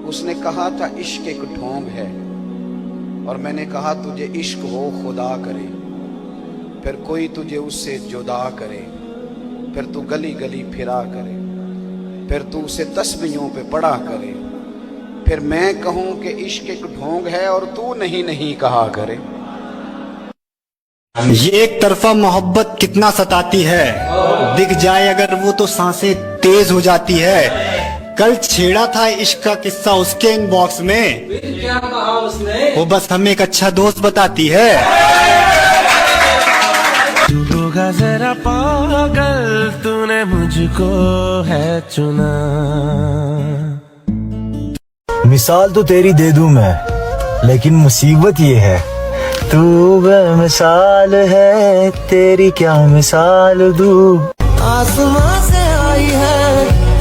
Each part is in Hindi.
उसने कहा था इश्क एक ढोंग है, और मैंने कहा तुझे इश्क हो खुदा करे, फिर कोई तुझे उससे जुदा करे, फिर तू गली गली फिरा करे, फिर तू उसे तस्बीहों पे पढ़ा करे, फिर मैं कहूं कि इश्क एक ढोंग है और तू नहीं नहीं कहा करे। ये एक तरफा मोहब्बत कितना सताती है, दिख जाए अगर वो तो सांसें तेज हो जाती है। कल छेड़ा था इश्क का किस्सा उसके इनबॉक्स में, क्या कहा उसने? वो बस हमें एक अच्छा दोस्त बताती है। तू होगा जरा पागल, तूने मुझको है चुना। मिसाल तो तेरी दे दूं मैं, लेकिन मुसीबत ये है तू बेमिसाल है, तेरी क्या मिसाल दूं। आसमां से आई है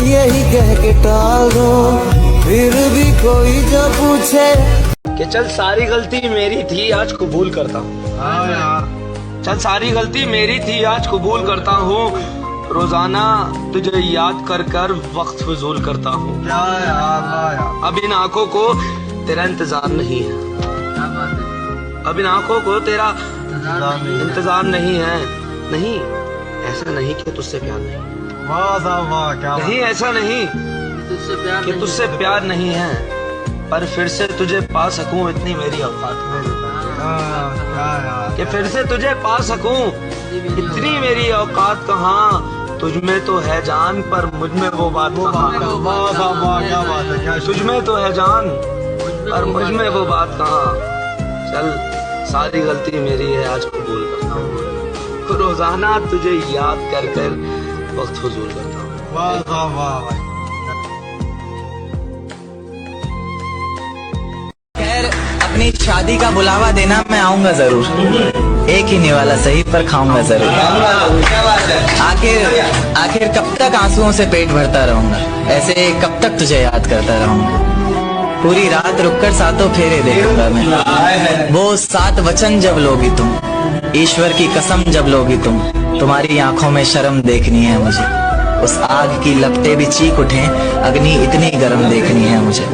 यही कह के टाल दो, फिर भी कोई जो पूछे कि चल सारी गलती मेरी थी आज कबूल करता हूँ। चल सारी गलती मेरी थी आज कबूल करता हूँ, रोजाना तुझे याद कर कर वक्त फजूल करता हूँ। अब इन आंखों को तेरा इंतजार नहीं है, अब इन आंखों को तेरा इंतजार नहीं है। नहीं ऐसा नहीं कि तुझसे प्यार नहीं, नहीं ऐसा नहीं कि तुझसे प्यार नहीं है, पर फिर से तुझे पा सकूं इतनी मेरी औकात है। कि फिर से तुझे पा सकूं इतनी मेरी औकात कहाँ, तुझ में तो है जान पर मुझ में वो बात कहाँ। तुझ में तो है जान पर मुझ में वो बात कहाँ। चल सारी गलती मेरी है आज कबूल करता हूँ, रोजाना तुझे याद कर कर वक्त फजूल करता हूँ। खैर अपनी शादी का बुलावा देना मैं आऊंगा जरूर, एक ही निवाला सही पर खाऊंगा जरूर। आखिर कब तक आंसुओं से पेट भरता रहूंगा, ऐसे कब तक तुझे याद करता रहूंगा। पूरी रात रुककर सातों फेरे देखूंगा मैं, वो 7 वचन जब लोगी तुम, ईश्वर की कसम जब लोगी तुम, तुम्हारी आंखों में शर्म देखनी है मुझे। उस आग की लपटें भी चीख उठें, अग्नि इतनी गर्म देखनी है मुझे।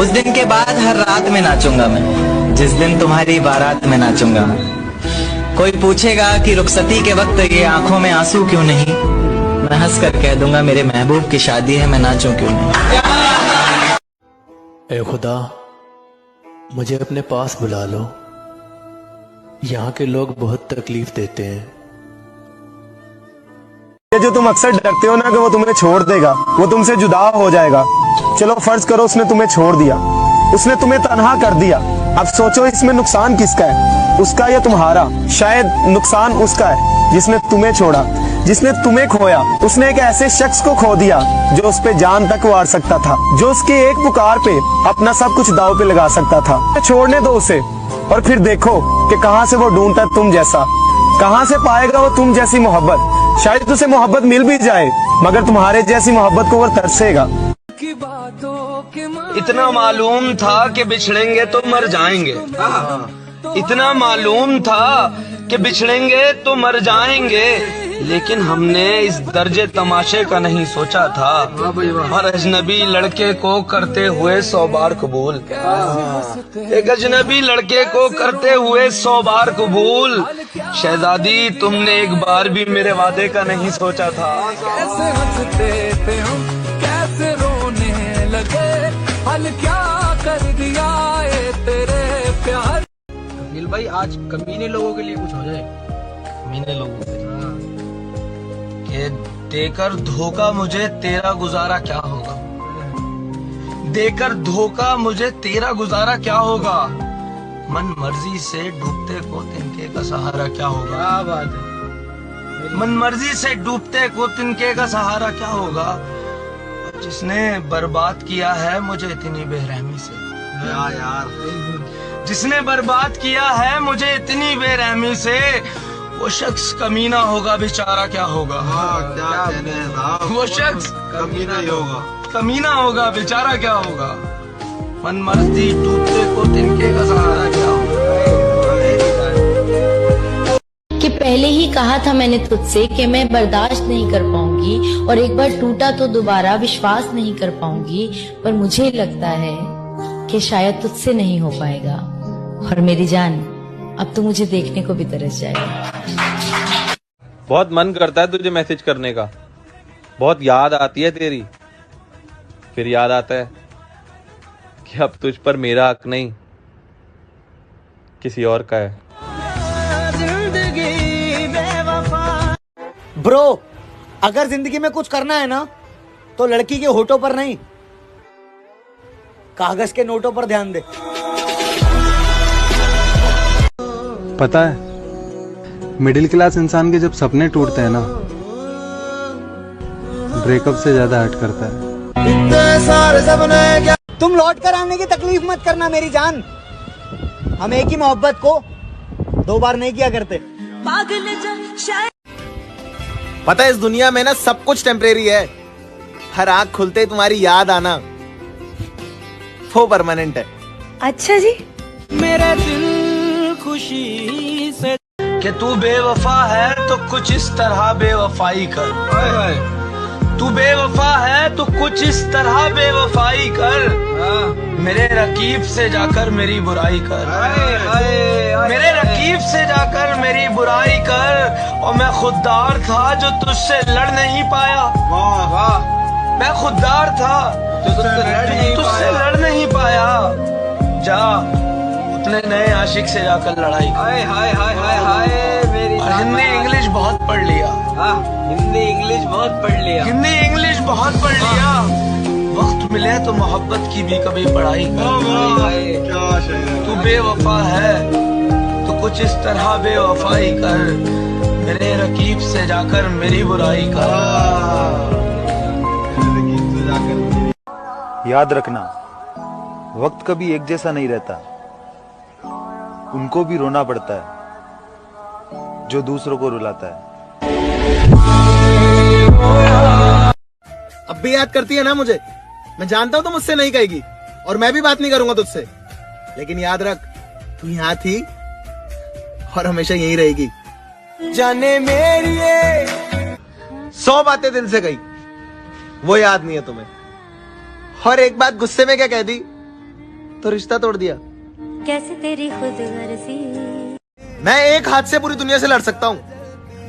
उस दिन के बाद हर रात में नाचूंगा मैं, जिस दिन तुम्हारी बारात में नाचूंगा मैं। कोई पूछेगा कि रुखसती के वक्त ये आंखों में आंसू क्यों नहीं, मैं हंस कर कह दूंगा मेरे महबूब की शादी है, मैं नाचूं क्यों नहीं। ए खुदा मुझे अपने पास बुला लो, यहाँ के लोग बहुत तकलीफ देते हैं। ये जो तुम अक्सर डरते हो ना कि वो तुम्हें छोड़ देगा, वो तुमसे जुदा हो जाएगा। चलो फर्ज करो उसने तुम्हें छोड़ दिया, उसने तुम्हें तन्हा कर दिया। अब सोचो इसमें नुकसान किसका है, उसका या तुम्हारा? शायद नुकसान उसका है जिसने तुम्हें छोड़ा, जिसने तुम्हें खोया। उसने एक ऐसे शख्स को खो दिया जो उस पे जान तक वार सकता था, जो उसके एक पुकार पे अपना सब कुछ दाव पे लगा सकता था। छोड़ने दो उसे और फिर देखो कि कहां से वो ढूंढता तुम जैसा, कहां से पाएगा वो तुम जैसी मोहब्बत। शायद तुझे मोहब्बत मिल भी जाए, मगर तुम्हारे जैसी मोहब्बत को वो तरसेगा। इतना मालूम था कि बिछड़ेंगे तो मर जाएंगे, इतना मालूम था कि बिछड़ेंगे तो मर जाएंगे, लेकिन हमने इस दर्जे तमाशे का नहीं सोचा था। और अजनबी लड़के को करते हुए 100 बार कबूल, एक अजनबी लड़के को करते हुए 100 बार कबूल। शहजादी तुमने एक बार भी मेरे वादे का नहीं सोचा था। कैसे हंसते थे हम, कैसे रोने लगे, हल क्या कर दिया ये तेरे प्यार। अनिल भाई आज कमीने लोगों के लिए कुछ हो जाए, कमीने लोगों के कि देकर धोखा मुझे तेरा गुजारा क्या होगा, देकर धोखा मुझे तेरा गुजारा क्या होगा, मन मर्जी से डूबते को तिनके का सहारा क्या होगा। क्या बात है, मन मर्जी से डूबते को तिनके का सहारा क्या होगा। जिसने बर्बाद किया है मुझे इतनी बेरहमी से, यार जिसने बर्बाद किया है मुझे इतनी बेरहमी से, वो शख्स कमीना होगा बेचारा क्या होगा। वो शख्स कमीना ही होगा, कमीना होगा बेचारा क्या होगा। मन मर्जी डूबते को तिनके का सहारा क्या होगा। कि पहले ही कहा था मैंने तुझसे कि मैं बर्दाश्त नहीं कर पाऊंगी पाऊंगी, और एक बार टूटा तो दोबारा विश्वास नहीं कर पाऊंगी, पर मुझे लगता है कि शायद तुझसे नहीं हो पाएगा। और मेरी जान, अब तो मुझे देखने को भी तरस जाएगा। बहुत मन करता है तुझे मैसेज करने का, बहुत याद आती है तेरी, फिर याद आता है कि अब तुझ पर मेरा हक नहीं, किसी और का है। ब्रो, अगर जिंदगी में कुछ करना है ना, तो लड़की के होठों पर नहीं, कागज के नोटों पर ध्यान दे। पता है, मिडिल क्लास इंसान के जब सपने टूटते हैं ना, ब्रेकअप से ज्यादा हर्ट करता है। तुम लौट कर आने की तकलीफ मत करना मेरी जान, हम एक ही मोहब्बत को 2 बार नहीं किया करते। पता है, इस दुनिया में ना सब कुछ टेम्परेरी है। हर आंख खुलते ही तुम्हारी याद आना वो परमानेंट है। अच्छा जी। मेरे दिल खुशी से कि तू बेवफा है तो कुछ इस तरह बेवफाई कर। तू बेवफा है तो कुछ इस तरह बेवफाई कर। मेरे रकीब से जाकर मेरी बुराई कर। मेरे रकीब से जाकर मेरी बुराई कर। और मैं खुददार था जो तुझसे लड़ नहीं पाया। मैं खुददार था जो तुझसे लड़ नहीं पाया। जा अपने नए आशिक से जाकर लड़ाई कर। और हिंदी इंग्लिश बहुत पढ़ लिया। हिंदी इंग्लिश बहुत पढ़ लिया। वक्त मिले तो मोहब्बत की भी कभी पढ़ाई कर। तू बेवफा है तो कुछ इस तरह बेवफाई कर। मेरे रकीब से जाकर मेरी बुराई कर। याद रखना, वक्त कभी एक जैसा नहीं रहता। उनको भी रोना पड़ता है जो दूसरों को रुलाता है। अब भी याद करती है ना मुझे? मैं जानता हूँ तो मुझसे नहीं कहेगी, और मैं भी बात नहीं करूंगा तुझसे, लेकिन याद रख, तू यहाँ थी और हमेशा यही रहेगी। जाने मेरी 100 बातें दिल से कही, वो याद नहीं है तुम्हें। और एक बात गुस्से में क्या कह दी तो रिश्ता तोड़ दिया। कैसे तेरी खुदगर्जी। मैं एक हाथ से पूरी दुनिया से लड़ सकता हूँ,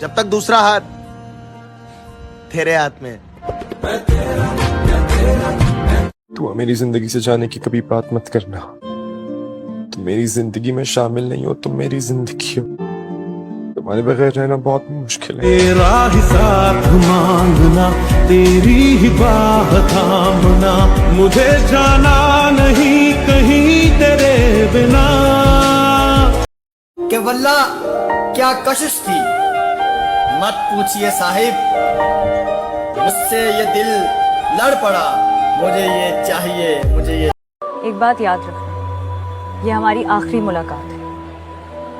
जब तक दूसरा हाथ तेरे हाथ में है। तू मेरी जिंदगी से जाने की कभी बात मत करना। तुम मेरी जिंदगी में शामिल नहीं हो, तुम मेरी जिंदगी हो। तुम्हारे बगैर रहना बहुत मुश्किल है। तेरा ही साथ मांगना, तेरी ही बाह थामना, मुझे जाना नहीं कहीं तेरे बिना। के वल्ला क्या कशिश थी, मत पूछिए साहिब, मुझसे ये दिल लड़ पड़ा। मुझे ये चाहिए, मुझे ये। एक बात याद रखना, ये हमारी आखिरी मुलाकात है।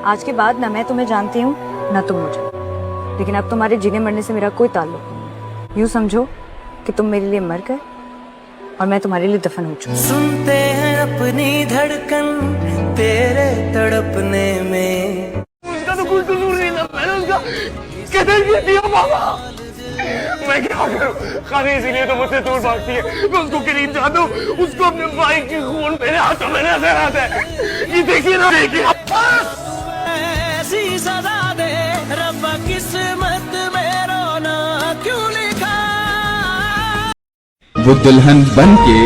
आज के बाद ना मैं तुम्हें जानती हूँ ना तुम मुझे, लेकिन अब तुम्हारे जीने मरने से मेरा कोई ताल्लुक नहीं। यूँ समझो कि तुम मेरे लिए मर गए और मैं तुम्हारे लिए दफन हो चुकी। सुनते हैं अपनी धड़कन तेरे तड़पने में। उसका तो कुछ कसूर नहीं था, मैंने उसका कदर किया दिया बाबा। मैं क्या करूं? खाली इसीलिए तो मुझसे दूर भागती है। मैं उसको करीब चाहता हूँ, उसको अपने भाई के खून मेरे हाथों में नजर आता है। ये देखिए ना, देखिए। ऐसी सजा दे रब्बा, किस्मत में रोना क्यों लिखा। वो दुल्हन बनके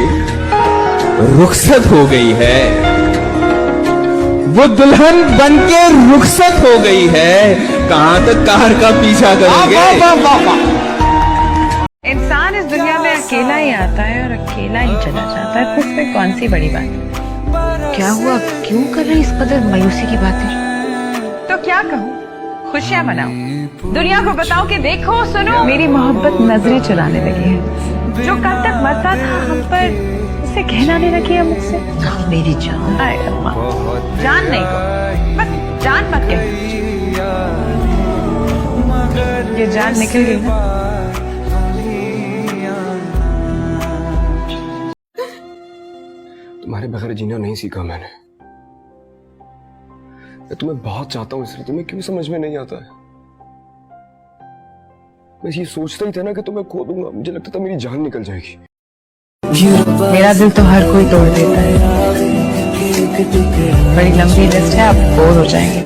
रुखसत हो गई है। वो दुल्हन बनके रुखसत हो गई है। कहां तक कार का पीछा करेंगे। इंसान इस दुनिया में अकेला ही आता है और अकेला ही चला जाता है, तो उसमें कौन सी बड़ी बात है। क्या हुआ, क्यों कर रही इस कदर मायूसी की बातें? तो क्या कहूँ, खुशियाँ मनाओ, दुनिया को बताओ कि देखो सुनो मेरी मोहब्बत नजरें चुराने लगी है। जो कल तक मरता था हम पर, उसे कहना देना किया मुझसे। मेरी जान, जान नहीं को, बस जान मत कह। ये जान निकल गई ना। तुम्हारे बगैर जीना नहीं सीखा मैंने। मैं तुम्हें बहुत चाहता हूँ, इसलिए तुम्हें क्यों समझ में नहीं आता है। बस ये सोचता ही था ना कि तुम्हें खो दूंगा, मुझे लगता था मेरी जान निकल जाएगी। मेरा दिल तो हर कोई तोड़ देता है। बड़ी लंबी लिस्ट है, आप बोर हो जाएंगे।